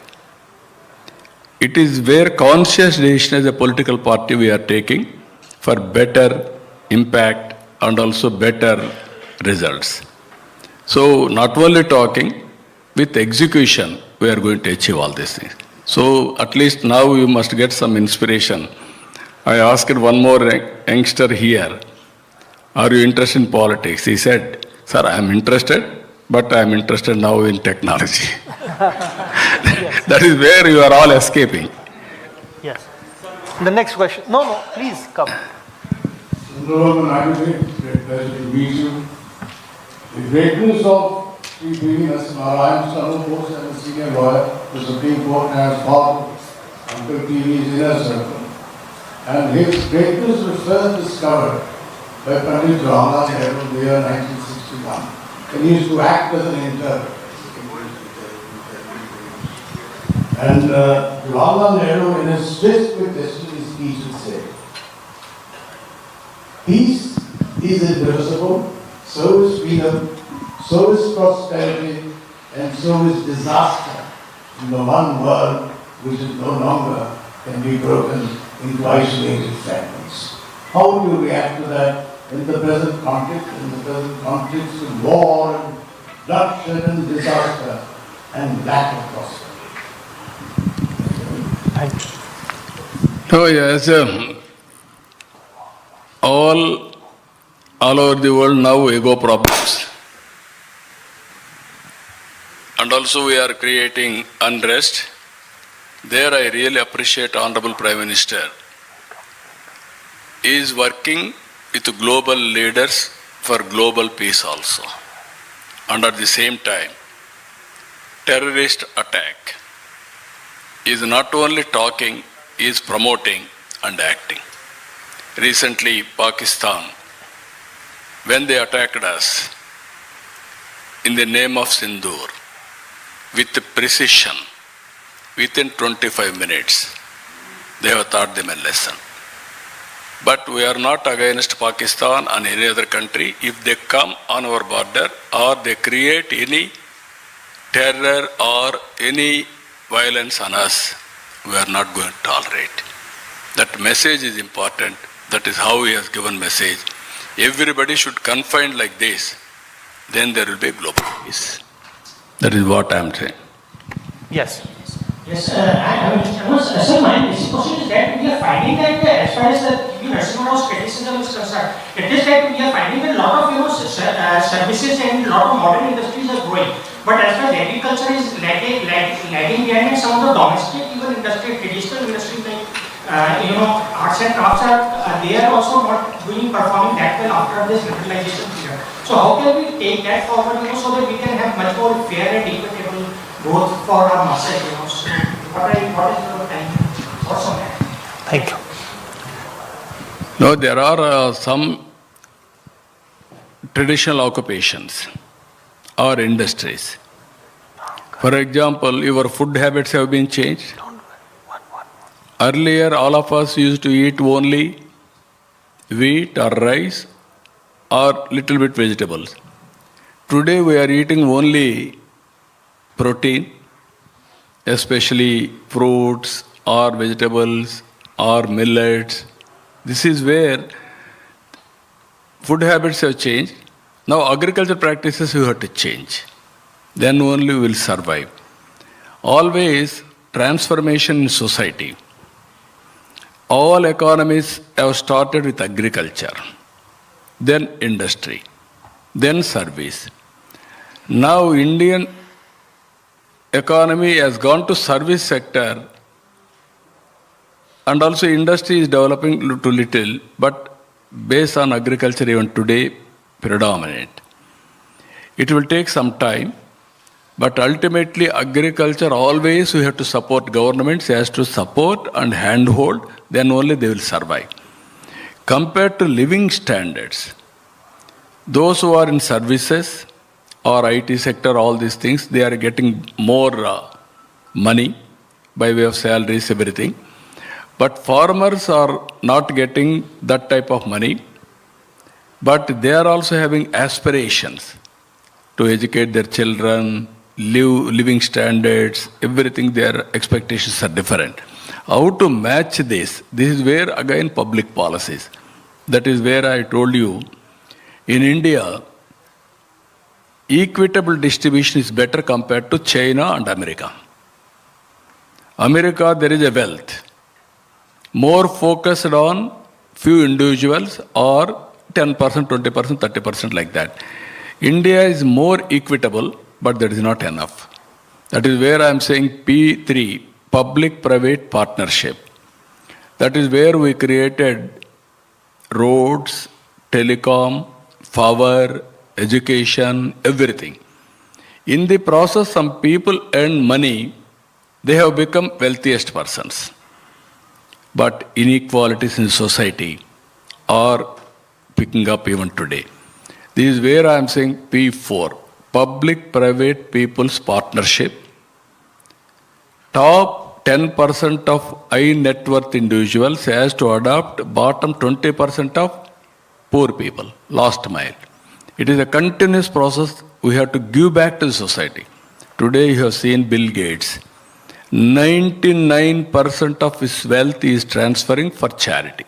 It is where conscious decision as a political party we are taking for better impact and also better results. So not only talking, with execution, we are going to achieve all these things. So at least now you must get some inspiration. I asked one more youngster here, are you interested in politics? He said, sir, I am interested, but I am interested now in technology. That is where you are all escaping. Yes. The next question. No, please come. Pleasure to meet you. The greatness of Sri P.V. Narayan, son of course, and a senior lawyer, the Supreme Court has fought Uncle P.V.'s inner circle. And his greatness was first discovered by Pandit Jawaharlal Nehru in the year 1961. And he used to act as an interpreter. And Jawaharlal Nehru, in his Twist with Destiny speech, would say, peace is indivisible, so is freedom, so is prosperity, and so is disaster in the one world which is no longer can be broken into isolated fragments. How do you react to that in the present conflict, of war and bloodshed and disaster and lack of prosperity? Thank you. Oh yes, all over the world now ego problems. And also we are creating unrest. There I really appreciate Honorable Prime Minister. He is working with global leaders for global peace also. And at the same time, terrorist attack is not only talking, he is promoting and acting. Recently, Pakistan, when they attacked us in the name of Sindoor, with precision, within 25 minutes, they have taught them a lesson. But we are not against Pakistan and any other country. If they come on our border or they create any terror or any violence on us, we are not going to tolerate. That message is important. That is how he has given message. Everybody should confine like this. Then there will be global peace. That is what I am saying. Yes. Yes, I was my question is that we are finding that as far as the nursing house criticism is concerned, it is that we are finding that a lot of services and a lot of modern industries are growing. But as far as agriculture is lagging behind, and some of the domestic even industry, traditional industries like arts and crafts they are also not performing that well after this liberalization period. So how can we take that forward, so that we can have much more fair and equitable growth for our masses, So what is your time? What's on that? Thank you. No, there are some traditional occupations or industries. For example, your food habits have been changed. Earlier, all of us used to eat only wheat or rice or little bit vegetables. Today, we are eating only protein, especially fruits or vegetables or millets. This is where food habits have changed. Now, agriculture practices you have to change. Then only we will survive. Always transformation in society. All economies have started with agriculture, then industry, then service. Now, Indian economy has gone to service sector, and also industry is developing to little, but based on agriculture even today predominant. It will take some time, but ultimately agriculture always we have to support. Governments has to support and handhold, then only they will survive. Compared to living standards, those who are in services or IT sector, all these things, they are getting more money by way of salaries, everything. But farmers are not getting that type of money, but they are also having aspirations to educate their children, living standards, everything, their expectations are different. How to match this? This is where again public policies. That is where I told you, in India, equitable distribution is better compared to China and America. America, there is a wealth. More focused on few individuals or 10%, 20%, 30% like that. India is more equitable, but that is not enough. That is where I am saying P3, public-private partnership. That is where we created roads, telecom, power, education, everything. In the process, some people earn money, they have become wealthiest persons. But inequalities in society are picking up even today. This is where I am saying P4, public-private people's partnership. Top 10% of high net worth individuals has to adopt bottom 20% of poor people, last mile. It is a continuous process. We have to give back to the society. Today you have seen Bill Gates. 99% of his wealth is transferring for charity.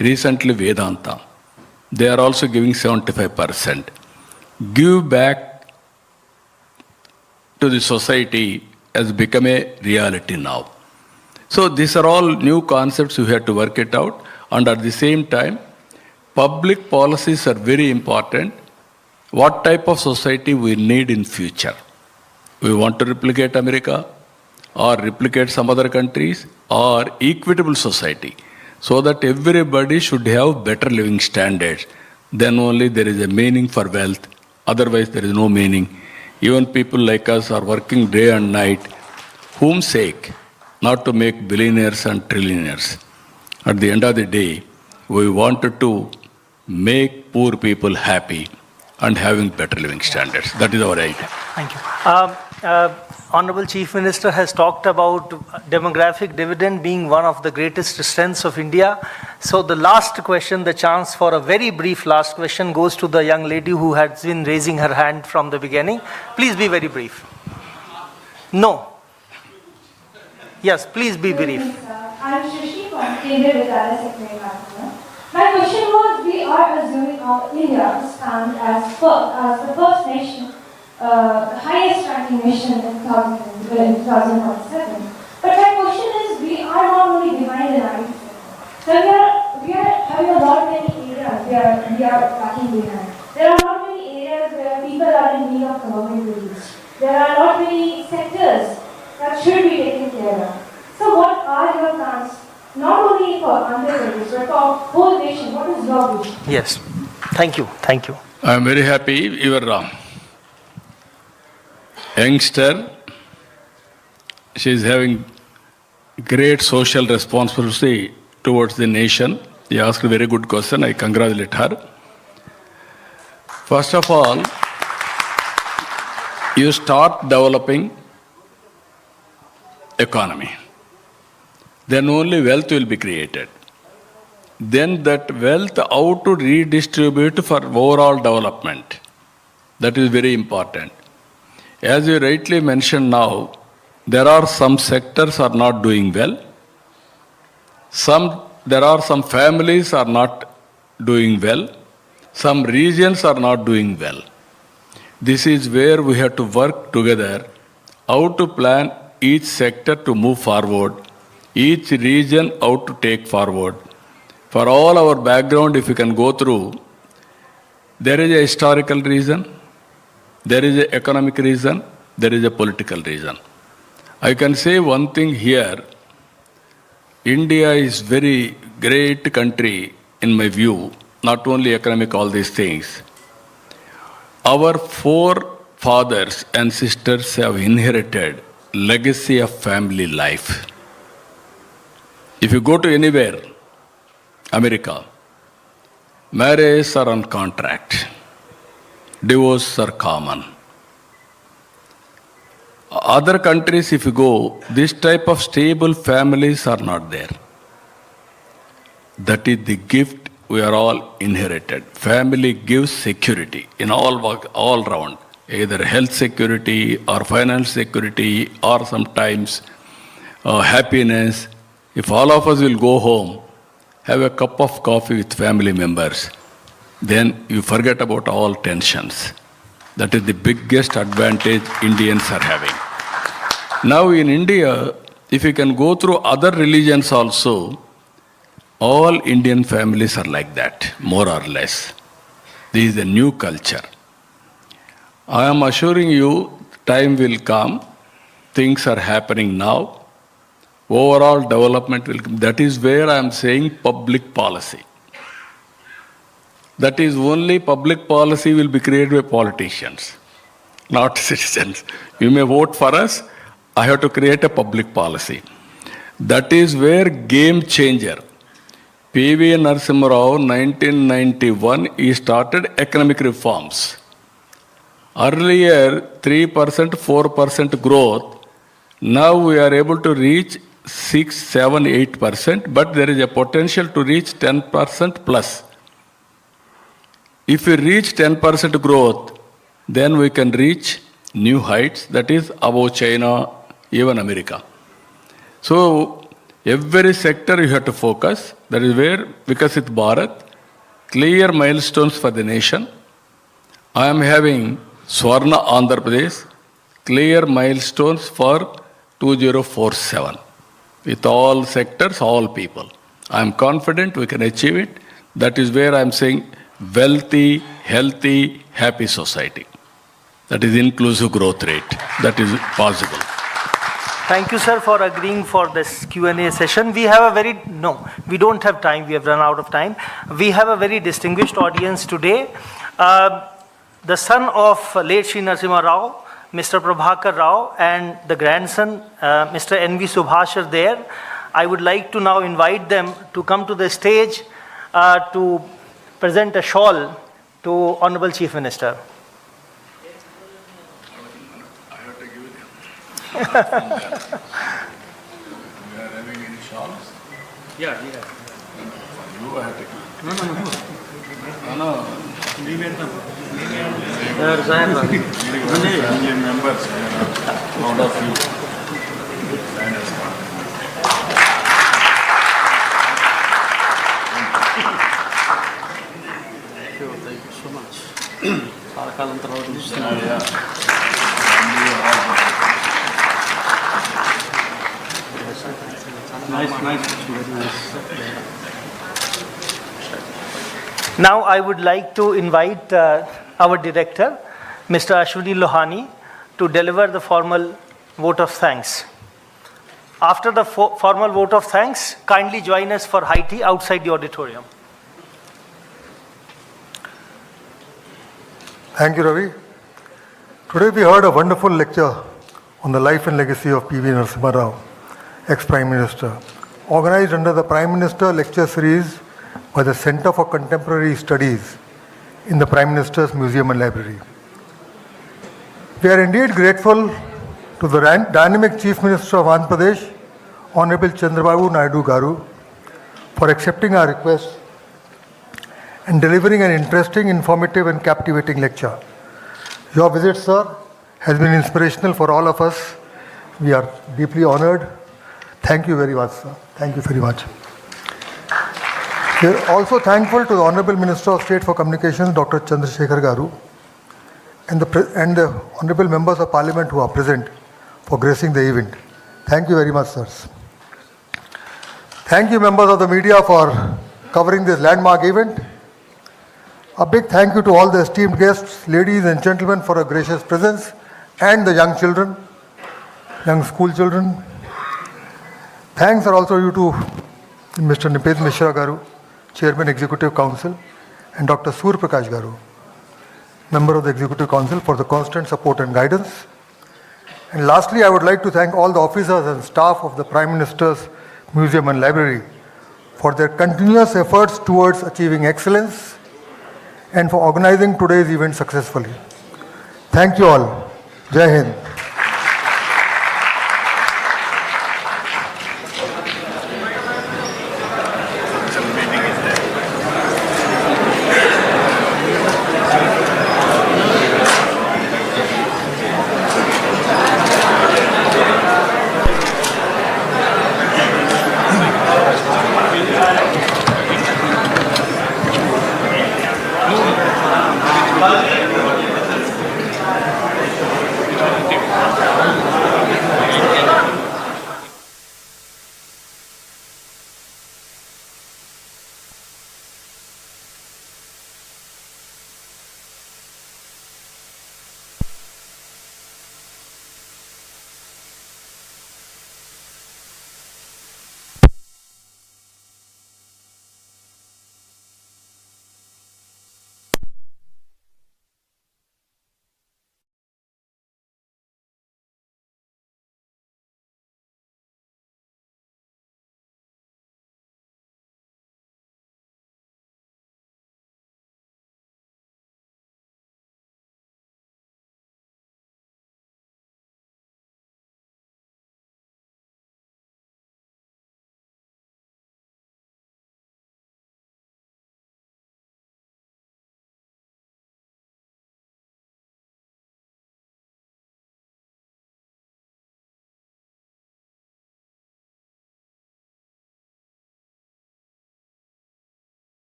Recently Vedanta, they are also giving 75%. Give back to the society has become a reality now. So these are all new concepts, we have to work it out. And at the same time, public policies are very important. What type of society we need in future? We want to replicate America or replicate some other countries or equitable society so that everybody should have better living standards. Then only there is a meaning for wealth. Otherwise there is no meaning. Even people like us are working day and night. Whom sake? Not to make billionaires and trillionaires. At the end of the day, we wanted to make poor people happy and having better living standards. That is our idea. Thank you. Honorable Chief Minister has talked about demographic dividend being one of the greatest strengths of India. So the last question, the chance for a very brief last question goes to the young lady who has been raising her hand from the beginning. Please be very brief. No. Yes, please be brief. I'm Shrishi from TV1 My question was, we are assuming India to stand as the first nation, the highest ranking nation in 2047. But my question is, we are not only behind in IT sector. So we are having a lot many areas we are lacking behind. There are not many areas where people are in need of government relief. There are not many sectors that should be taken care of. So what are your plans, not only for Andhra Pradesh, but for whole nation? What is your vision? Yes. Thank you. Thank you. I am very happy your youngster, she is having great social responsibility towards the nation He asked a very good question. I congratulate her. First of all, you start developing economy. Then only wealth will be created. Then that wealth, how to redistribute for overall development. That is very important. As you rightly mentioned now, there are some sectors are not doing well. There are some families are not doing well. Some regions are not doing well. This is where we have to work together, how to plan each sector to move forward, each region how to take forward. For all our background, if you can go through, there is a historical reason, there is an economic reason, there is a political reason. I can say one thing here, India is very great country in my view, not only economic, all these things. Our forefathers and sisters have inherited legacy of family life. If you go to anywhere, America, marriages are on contract, divorces are common. Other countries, if you go, this type of stable families are not there. That is the gift we are all inherited. Family gives security in all round, either health security or financial security or sometimes happiness. If all of us will go home, have a cup of coffee with family members, then you forget about all tensions. That is the biggest advantage Indians are having. Now in India, if you can go through other religions also, all Indian families are like that, more or less. This is a new culture. I am assuring you, time will come, things are happening now, overall development will come. That is where I am saying public policy. That is only public policy will be created by politicians, not citizens. You may vote for us, I have to create a public policy. That is where game changer. P.V. Narasimha Rao, 1991, he started economic reforms. Earlier, 3%, 4% growth. Now we are able to reach 6, 7, 8%, but there is a potential to reach 10% plus. If we reach 10% growth, then we can reach new heights, that is above China, even America. So, every sector you have to focus. That is where Vikasit Bharat, clear milestones for the nation. I am having Swarna Andhra Pradesh, clear milestones for 2047. With all sectors, all people. I am confident we can achieve it. That is where I am saying wealthy, healthy, happy society. That is inclusive growth rate. That is possible. Thank you, sir, for agreeing for this Q&A session. We have we don't have time. We have run out of time. We have a very distinguished audience today. The son of late Shri Narasimha Rao, Mr. Prabhakar Rao, and the grandson, Mr. N.V. Subhash are there. I would like to now invite them to come to the stage to present a shawl to Honorable Chief Minister. We are having any shawls? Yeah. You have to give. No. Family members, proud of you. Thank you so much. Nice. Now I would like to invite our director, Mr. Ashwini Lohani, to deliver the formal vote of thanks. After the formal vote of thanks, kindly join us for high tea outside the auditorium. Thank you, Ravi. Today we heard a wonderful lecture on the life and legacy of P.V. Narasimha Rao, ex-Prime Minister, organized under the Prime Minister Lecture Series by the Center for Contemporary Studies in the Prime Minister's Museum and Library. We are indeed grateful to the dynamic Chief Minister of Andhra Pradesh, Honorable Chandrababu Naidu Garu, for accepting our request and delivering an interesting, informative and captivating lecture. Your visit, sir, has been inspirational for all of us. We are deeply honored. Thank you very much, sir. Thank you very much. We are also thankful to the Honorable Minister of State for Communications, Dr. Chandrasekhar Garu, and the Honorable Members of Parliament who are present for gracing the event. Thank you very much, sirs. Thank you, members of the media, for covering this landmark event. A big thank you to all the esteemed guests, ladies and gentlemen, for a gracious presence, and the young children, young school children. Thanks are also due to Mr. Nipet Mishra Garu, Chairman Executive Council, and Dr. Sur Prakash Garu, Member of the Executive Council, for the constant support and guidance. And lastly, I would like to thank all the officers and staff of the Prime Minister's Museum and Library for their continuous efforts towards achieving excellence and for organizing today's event successfully. Thank you all. Jai Hind.